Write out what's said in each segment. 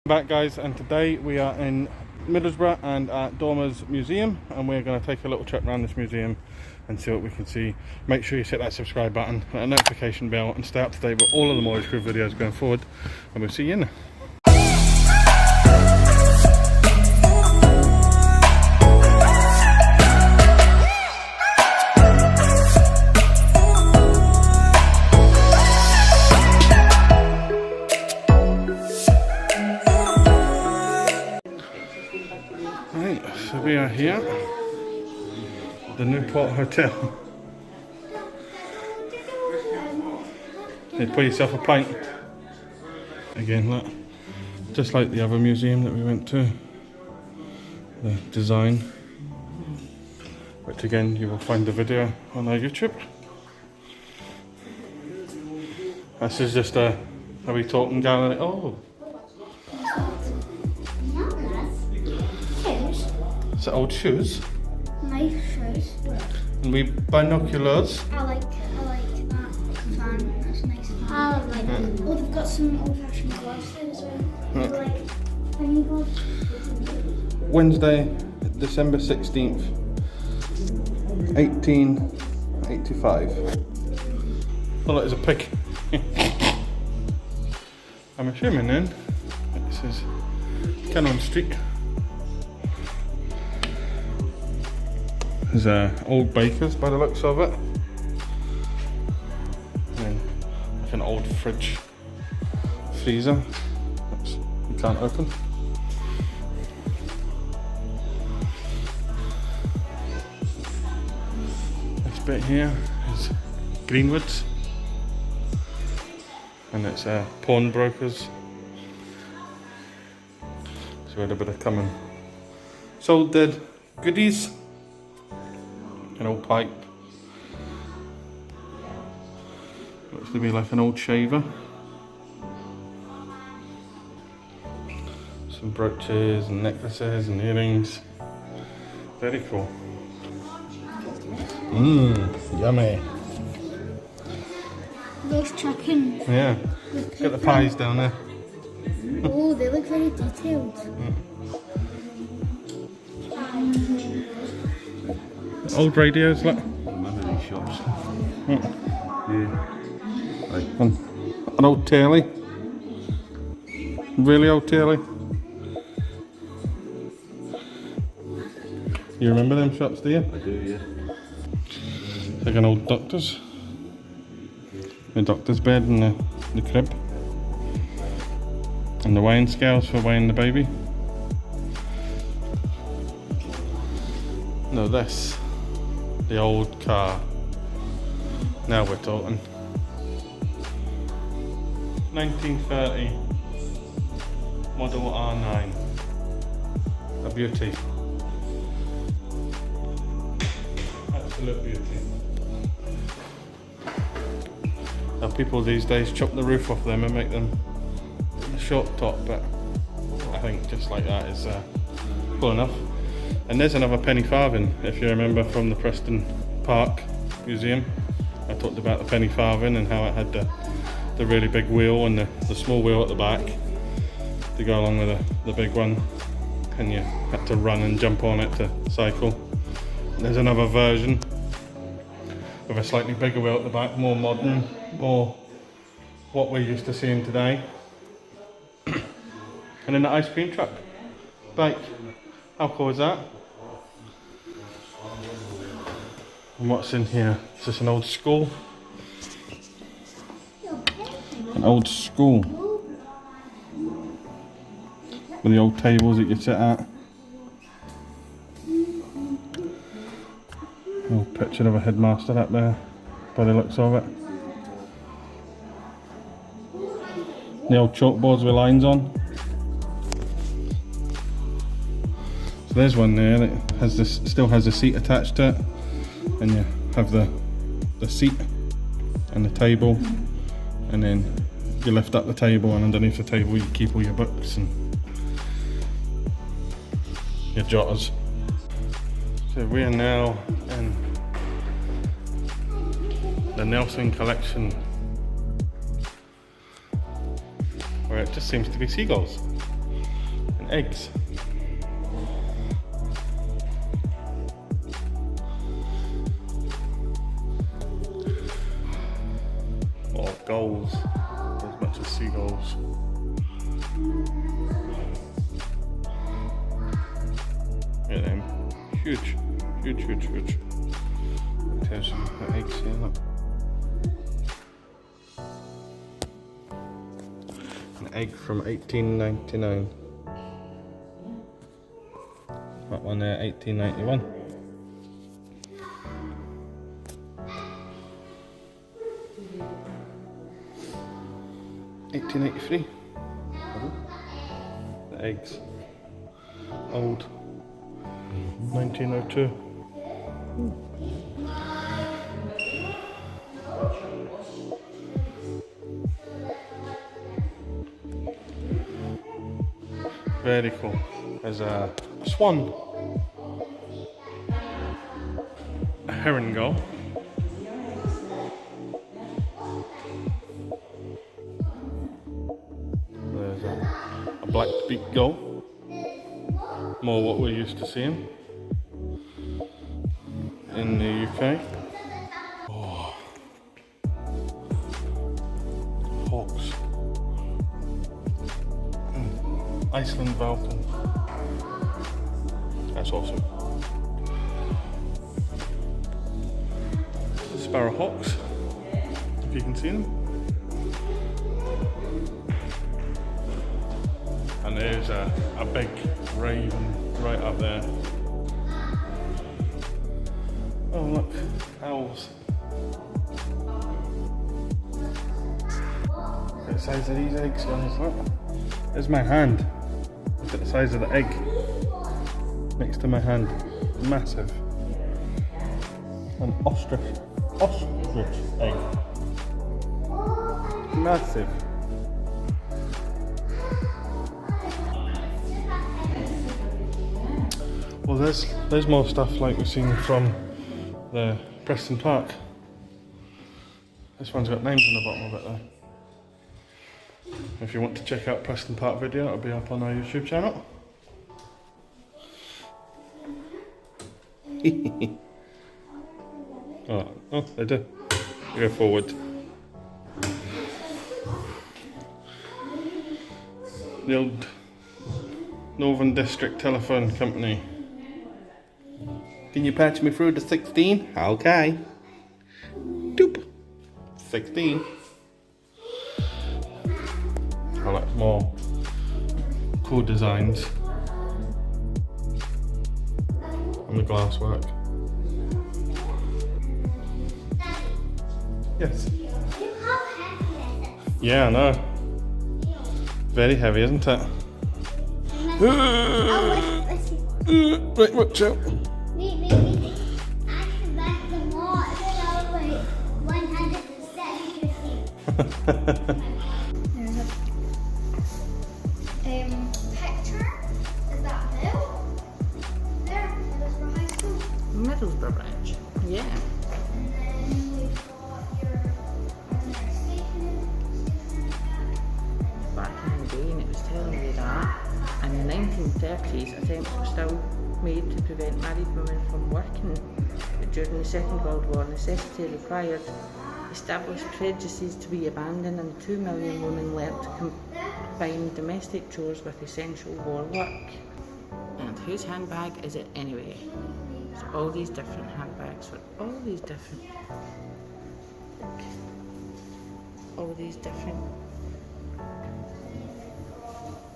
Back guys, and today we are in Middlesbrough and at Dorman's museum, and we're going to take a little trip around this museum and see what we can see. Make sure you hit that subscribe button, that notification bell, and stay up to date with all of the Morleys Crew videos going forward, and we'll see you in there. Right, so we are here, the Newport Hotel. You pour yourself a pint. Again, look, just like the other museum that we went to, the design, which again you will find the video on our YouTube. This is just a we talking gallery. Oh. Is it old shoes? Nice shoes. And we binoculars. I like that fan. That's nice. I like that. Oh, they've got some old-fashioned gloves there as well. Like tiny gloves. Wednesday, December 16th, 1885. Oh, look, there's a pig. I'm assuming then this is Cannon Street. There's old bakers by the looks of it, and like an old fridge freezer that you can't open. This bit here is Greenwood's, and it's pawnbrokers. So we had a bit of coming. Sold dead goodies. An old pipe. Looks to be like an old shaver. Some brooches and necklaces and earrings. Very cool. Yummy. Roast chicken. Yeah. Got the pies down there. Oh, they look very detailed. Old radios, look. Remember these shops? Yeah. Right. An old telly. Really old telly. You remember them shops, do you? I do, yeah. It's like an old doctor's. The doctor's bed and the crib. And the weighing scales for weighing the baby. No, this. The old car. Now we're talking. 1930 model R9. A beauty. Absolute beauty. Now people these days chop the roof off them and make them a short top, but I think just like that is cool enough. And there's another penny farthing, if you remember from the Preston Park Museum. I talked about the penny farthing and how it had the really big wheel and the small wheel at the back to go along with the big one, and you had to run and jump on it to cycle. And there's another version with a slightly bigger wheel at the back, more modern, more what we're used to seeing today. And then the ice cream truck bike. How cool is that? And what's in here? Is this an old school? An old school. With the old tables that you sit at. Old picture of a headmaster up there, by the looks of it. The old chalkboards with lines on. So there's one there that has this, still has a seat attached to it, and you have the seat and the table, and then you lift up the table, and underneath the table you keep all your books and your jotters. So we are now in the Nelson collection, where it just seems to be seagulls. eggs. Or gulls, as much as seagulls. Look at them. Huge. There's some eggs here, look. An egg from 1899. That one there, 1891. $18.83. The eggs. Old. 1902. Very cool. There's a swan, a herring gull, there's a black-beaked gull, more what we're used to seeing in the UK. Oh. Hawks. Iceland falcon. That's awesome. Sparrowhawks, if you can see them. And there's a big raven right up there. Oh look, owls. Look at the size of these eggs, guys, look. There's my hand. Look at the size of the egg next to my hand. Massive. An ostrich egg. Massive. Well, there's more stuff like we've seen from the Preston Park. This one's got names on the bottom of it there. If you want to check out Preston Park video, it'll be up on our YouTube channel. Oh, they do. Go forward. The old Northern District Telephone Company. Can you patch me through to 16? Okay. Doop. 16. I like more cool designs on the glass work. Yes. Yeah, I know. Very heavy, isn't it? Right, watch out. Picture. Is that Bill? There, Middlesbrough High School. Middlesbrough branch, yeah. And then we've got your station. Back in the day, and it was telling me that in the 1930s, attempts were still made to prevent married women from working. But during the Second World War, necessity required established prejudices to be abandoned, and 2 million women learnt to combine domestic chores with essential war work. And whose handbag is it anyway? So all these different handbags for all these different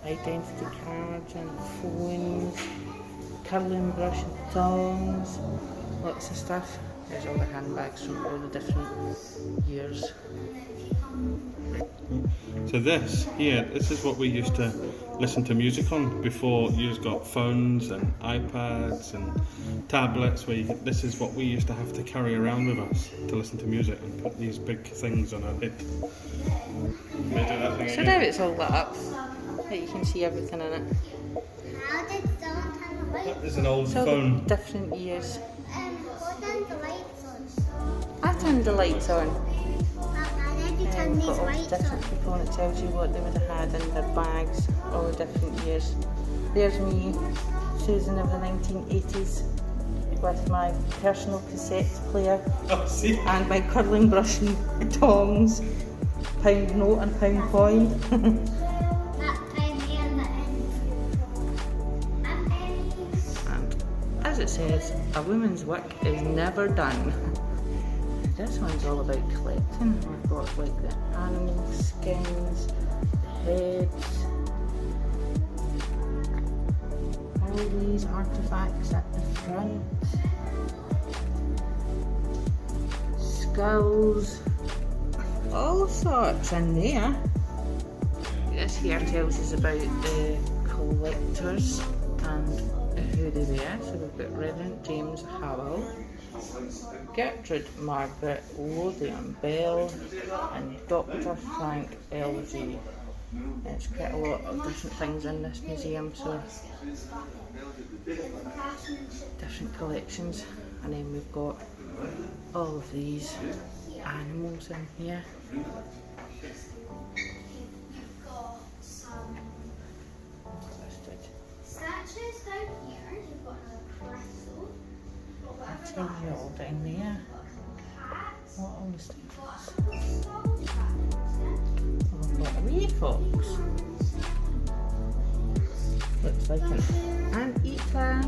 identity cards and phones, curling brush and tongs, lots of stuff. There's all the handbags from all the different years. So this is what we used to listen to music on before you got phones and iPads and tablets. This is what we used to have to carry around with us to listen to music and put these big things on our head. So now it's all lit up, that you can see everything in it. How did someone turn the lights? That is an old It's all phone. different years. Who turned the lights on? I turned the lights on. How did you turn these got all the lights different on. people, and it tells you what they would have had in their bags, all the different years. There's me, Susan of the 1980s, with my personal cassette player Oh, see? and my curling brush and tongs, pound note and pound coin. That penny and the end. And pennies. And as it says, a woman's work is never done. This one's all about collecting. We've got like the animal skins, the heads, all these artifacts at the front, skulls, all sorts in there. This here tells us about the collectors and who they were. So we've got Reverend James Howell, Gertrude Margaret Lothian Bell, and Dr. Frank L.G. There's quite a lot of different things in this museum, so different collections. And then we've got all of these animals in here. You've got some statues down here. You've got another crystal. I'll tell you all down there. What all the stuff is. Oh, we've got a wee fox. Looks like an anteater.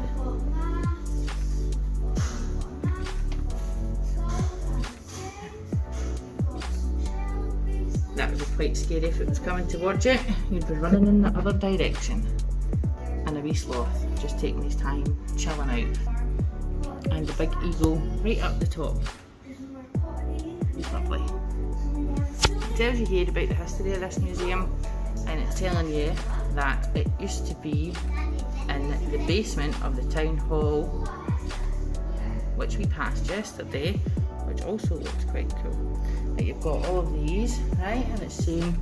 That would be quite scary if it was coming towards you. You'd be running in the other direction. And a wee sloth just taking his time, chilling out. And the big eagle right up the top. Lovely. It tells you here about the history of this museum, and it's telling you that it used to be in the basement of the town hall, which we passed yesterday, which also looks quite cool. Like you've got all of these, right, and it's saying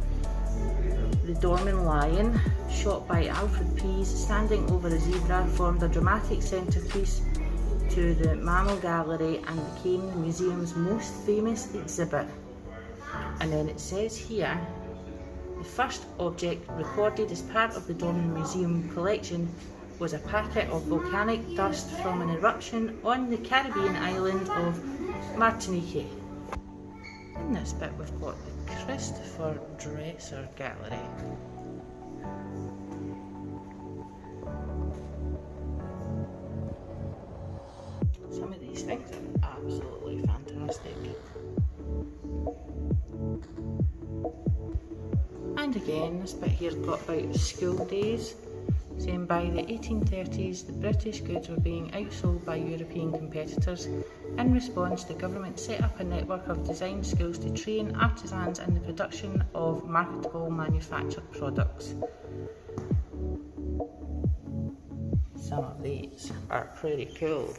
the Dorman lion, shot by Alfred Pease, standing over a zebra, formed a dramatic centrepiece to the Mammal Gallery and became the museum's most famous exhibit. And then it says here, the first object recorded as part of the Dorman Museum collection was a packet of volcanic dust from an eruption on the Caribbean island of Martinique. In this bit we've got the Christopher Dresser Gallery. Some of these things are absolutely fantastic. And again, this bit here's got about school days, saying by the 1830s the British goods were being outsold by European competitors. In response, the government set up a network of design schools to train artisans in the production of marketable manufactured products. Some of these are pretty cool.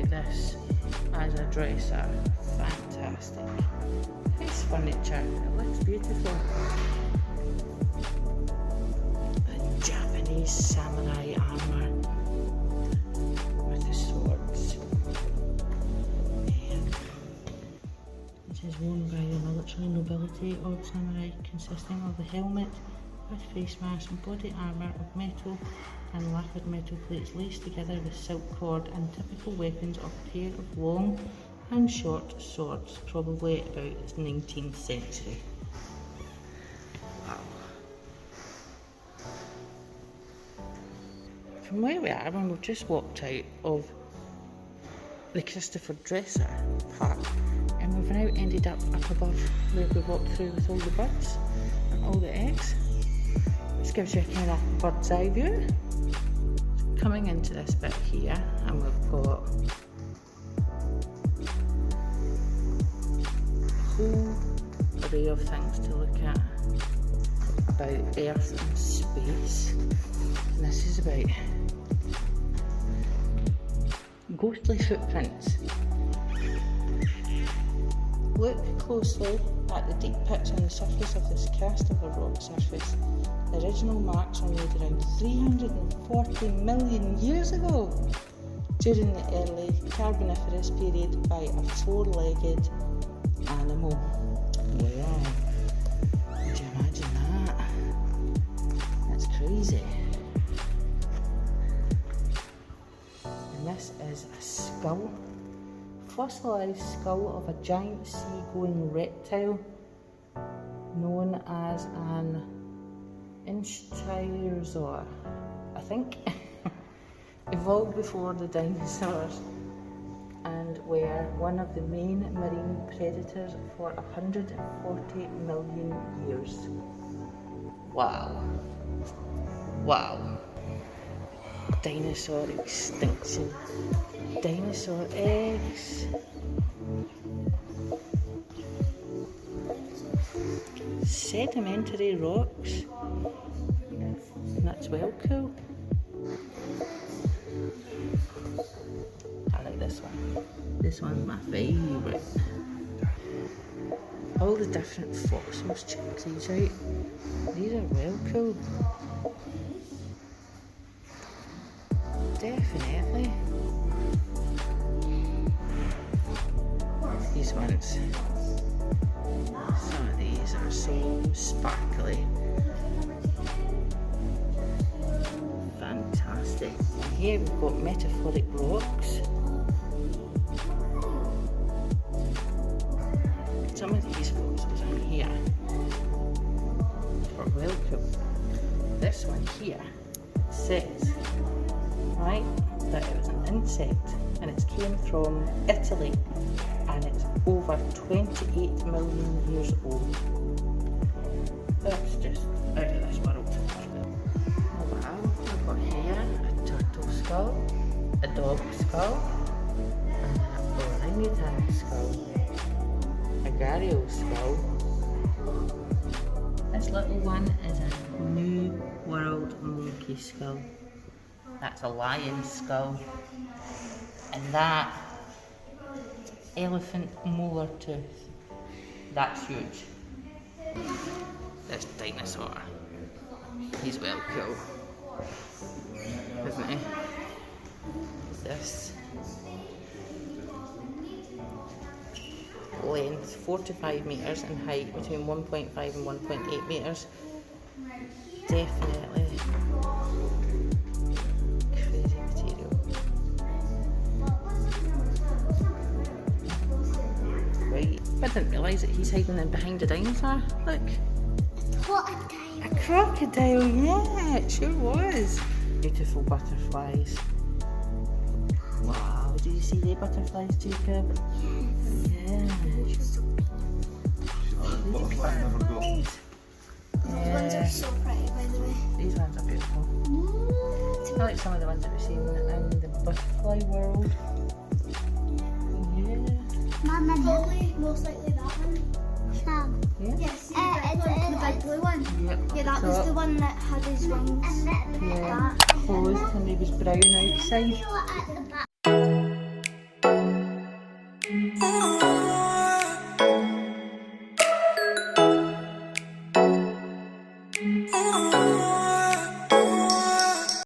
This as a dresser, fantastic. Nice furniture, it looks beautiful. The Japanese samurai armour with the swords. It is worn by the military nobility of samurai, consisting of the helmet with face mask and body armour of metal and lacquered metal plates laced together with silk cord, and typical weapons of a pair of long and short swords, probably about the 19th century. Wow. From where we are, when we've just walked out of the Christopher Dresser Park, and we've now ended up above where we walked through with all the birds and all the eggs. This gives you a kind of bird's eye view. Coming into this bit here, and we've got a whole array of things to look at about Earth and space. And this is about ghostly footprints. Look closely at the deep pits on the surface of this cast of a rock surface. The original marks were made around 340 million years ago, during the early Carboniferous period, by a four-legged animal. Wow, could you imagine that? That's crazy. And this is a skull. Fossilised skull of a giant sea-going reptile known as an ichthyosaur, I think. Evolved before the dinosaurs and were one of the main marine predators for 140 million years. Wow. Wow. Dinosaur extinction. Dinosaur eggs. Sedimentary rocks. That's well cool. I like this one. This one's my favourite. All the different fossils, check these out. These are well cool. Definitely. These ones. Some of these are so sparkly. Fantastic. And here we've got metaphoric rocks. Some of these fossils in here are well cool. This one here says, right, that it was an insect and it came from Italy and it's over 28 million years old. That's just out of this world. Oh wow, we've got here a turtle skull, a dog skull, and an orangutan skull, a gharial skull. This little one is a New World monkey skull. That's a lion skull. And that elephant molar tooth. That's huge. This dinosaur. He's well cool, isn't he? This length 4 to 5 metres and height between 1.5 and 1.8 metres. Definitely crazy material. Right, I didn't realise that he's hiding in behind a dinosaur. Look. Crocodile. A crocodile, yeah, it sure was. Beautiful butterflies. Wow, do you see the butterflies, Jacob? Yeah. Butterfly never got. These ones are so pretty, by the way. These ones are beautiful. I like some of the ones that we've seen in the butterfly world. Yeah. Mum, probably most likely that one. Sam. Yeah. Yes, the big blue one. Yep. Yeah, that was the one that had his wings. Yeah. Closed and he was brown outside.